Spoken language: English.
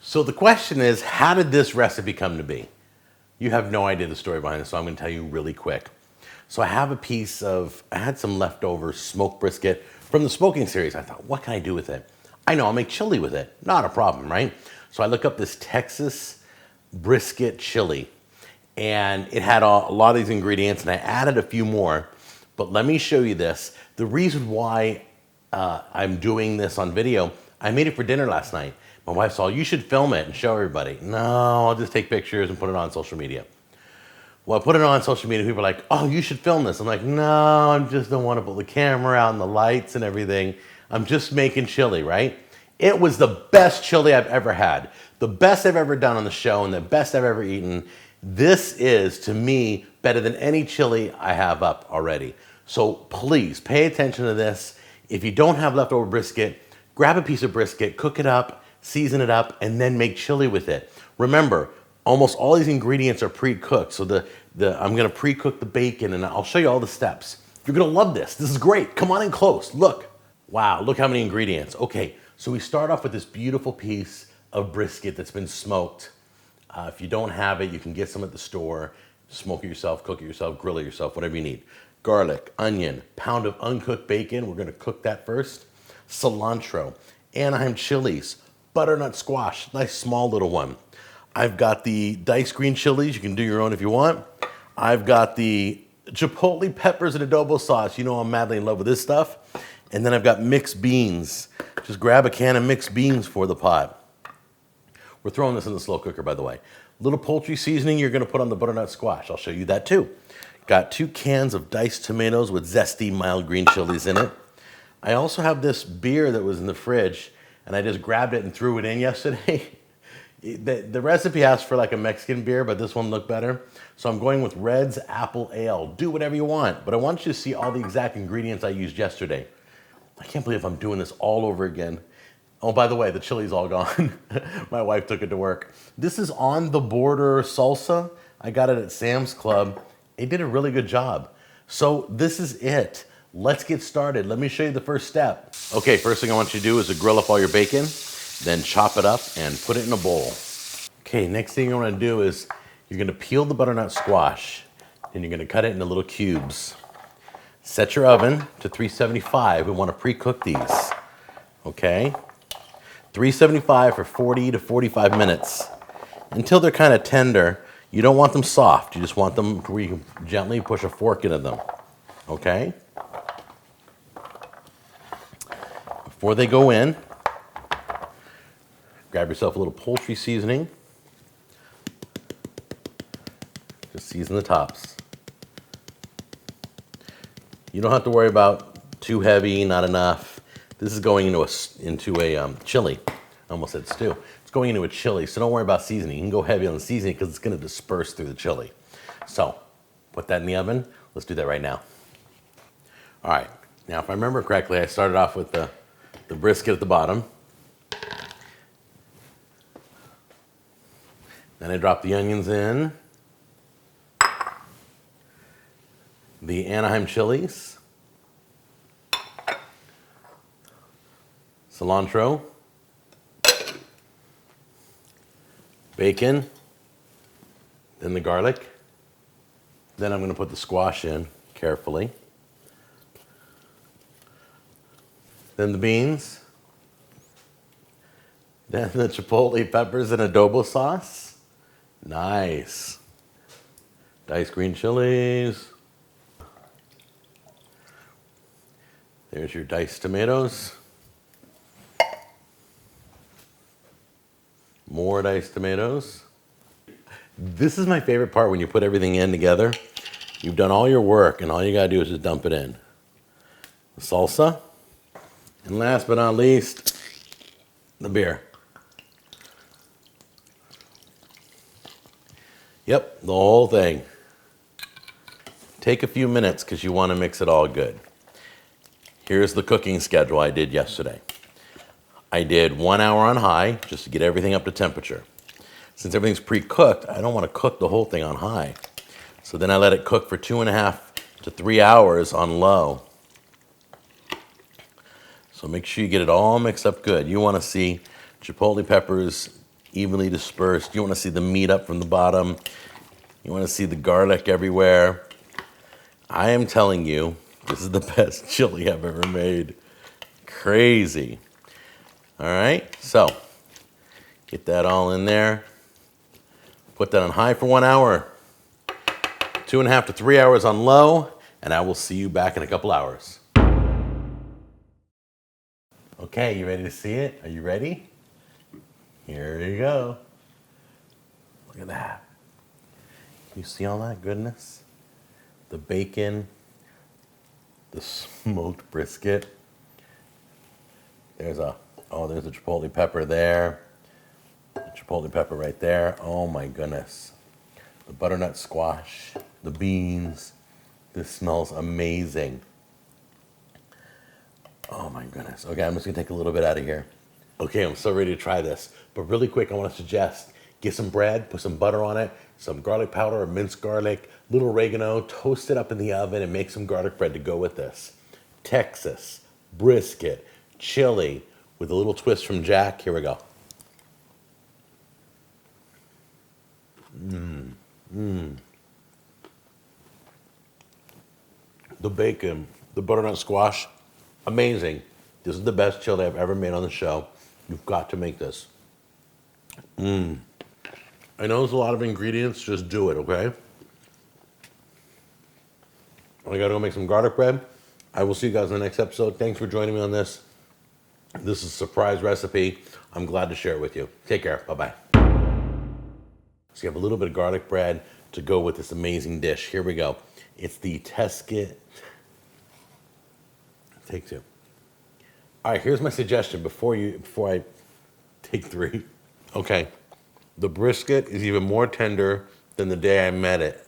So the question is, how did this recipe come to be? You have no idea the story behind this, so I'm gonna tell you really quick. So I had some leftover smoked brisket from the smoking series. I thought, what can I do with it? I know, I'll make chili with it. Not a problem, right? So I look up this Texas brisket chili, and it had a lot of these ingredients, and I added a few more. But let me show you this. The reason why I'm doing this on video, I made it for dinner last night. My wife said, you should film it and show everybody. No, I'll just take pictures and put it on social media. Well, I put it on social media, people are like, oh, you should film this. I'm like, no, I just don't want to put the camera out and the lights and everything. I'm just making chili, right? It was the best chili I've ever had. The best I've ever done on the show and the best I've ever eaten. This is, to me, better than any chili I have up already. So please pay attention to this. If you don't have leftover brisket, grab a piece of brisket, cook it up, season it up, and then make chili with it. Remember, almost all these ingredients are pre-cooked. So I'm gonna pre-cook the bacon, and I'll show you all the steps. You're gonna love this. This is great. Come on in close. Look. Wow, look how many ingredients. Okay, so we start off with this beautiful piece of brisket that's been smoked. If you don't have it, you can get some at the store. Smoke it yourself, cook it yourself, grill it yourself, whatever you need. Garlic, onion, pound of uncooked bacon. We're gonna cook that first. Cilantro, Anaheim chilies, butternut squash, nice small little one. I've got the diced green chilies. You can do your own if you want. I've got the chipotle peppers and adobo sauce. You know I'm madly in love with this stuff. And then I've got mixed beans. Just grab a can of mixed beans for the pot. We're throwing this in the slow cooker, by the way. Little poultry seasoning you're gonna put on the butternut squash. I'll show you that too. Got 2 cans of diced tomatoes with zesty mild green chilies in it. I also have this beer that was in the fridge, and I just grabbed it and threw it in yesterday. The recipe asked for like a Mexican beer, but this one looked better. So I'm going with Red's Apple Ale. Do whatever you want, but I want you to see all the exact ingredients I used yesterday. I can't believe I'm doing this all over again. Oh, by the way, the chili's all gone. My wife took it to work. This is On the Border salsa. I got it at Sam's Club. It did a really good job. So this is it. Let's get started. Let me show you the first step. Okay, first thing I want you to do is to grill up all your bacon, then chop it up and put it in a bowl. Okay, next thing you're gonna do is you're gonna peel the butternut squash and you're gonna cut it into little cubes. Set your oven to 375. We wanna pre-cook these, okay? 375 for 40 to 45 minutes until they're kind of tender. You don't want them soft. You just want them where you can gently push a fork into them, okay? Before they go in, grab yourself a little poultry seasoning. Just season the tops. You don't have to worry about too heavy, not enough. This is going into a chili. I almost said stew. It's going into a chili, so don't worry about seasoning. You can go heavy on the seasoning because it's going to disperse through the chili. So put that in the oven. Let's do that right now. All right. Now, if I remember correctly, I started off with the brisket at the bottom. Then I dropped the onions in. The Anaheim chilies. Cilantro. Bacon. Then the garlic. Then I'm going to put the squash in carefully. Then the beans. Then the chipotle peppers and adobo sauce. Nice. Diced green chilies. There's your diced tomatoes. More diced tomatoes. This is my favorite part when you put everything in together. You've done all your work and all you gotta do is just dump it in. The salsa. And last but not least, the beer. Yep, the whole thing. Take a few minutes because you want to mix it all good. Here's the cooking schedule I did yesterday. I did 1 hour on high just to get everything up to temperature. Since everything's pre-cooked, I don't want to cook the whole thing on high. So then I let it cook for 2.5 to 3 hours on low. So make sure you get it all mixed up good. You want to see chipotle peppers evenly dispersed. You want to see the meat up from the bottom. You want to see the garlic everywhere. I am telling you, this is the best chili I've ever made. Crazy. All right, so get that all in there. Put that on high for 1 hour. 2.5 to 3 hours on low, and I will see you back in a couple hours. Okay, you ready to see it? Are you ready? Here you go. Look at that. You see all that goodness? The bacon, the smoked brisket. There's a chipotle pepper there. The chipotle pepper right there. Oh my goodness. The butternut squash, the beans. This smells amazing. Oh my goodness. Okay, I'm just gonna take a little bit out of here. Okay, I'm so ready to try this. But really quick, I want to suggest, get some bread, put some butter on it, some garlic powder or minced garlic, little oregano, toast it up in the oven and make some garlic bread to go with this. Texas, brisket, chili, with a little twist from Jack. Here we go. The bacon, the butternut squash, amazing. This is the best chili I've ever made on the show. You've got to make this. I know there's a lot of ingredients, just do it, okay? I gotta go make some garlic bread. I will see you guys in the next episode. Thanks for joining me on this. This is a surprise recipe. I'm glad to share it with you. Take care. Bye-bye. So you have a little bit of garlic bread to go with this amazing dish. Here we go. It's the Tesket. Take two. All right, here's my suggestion before I take three. Okay, the brisket is even more tender than the day I met it.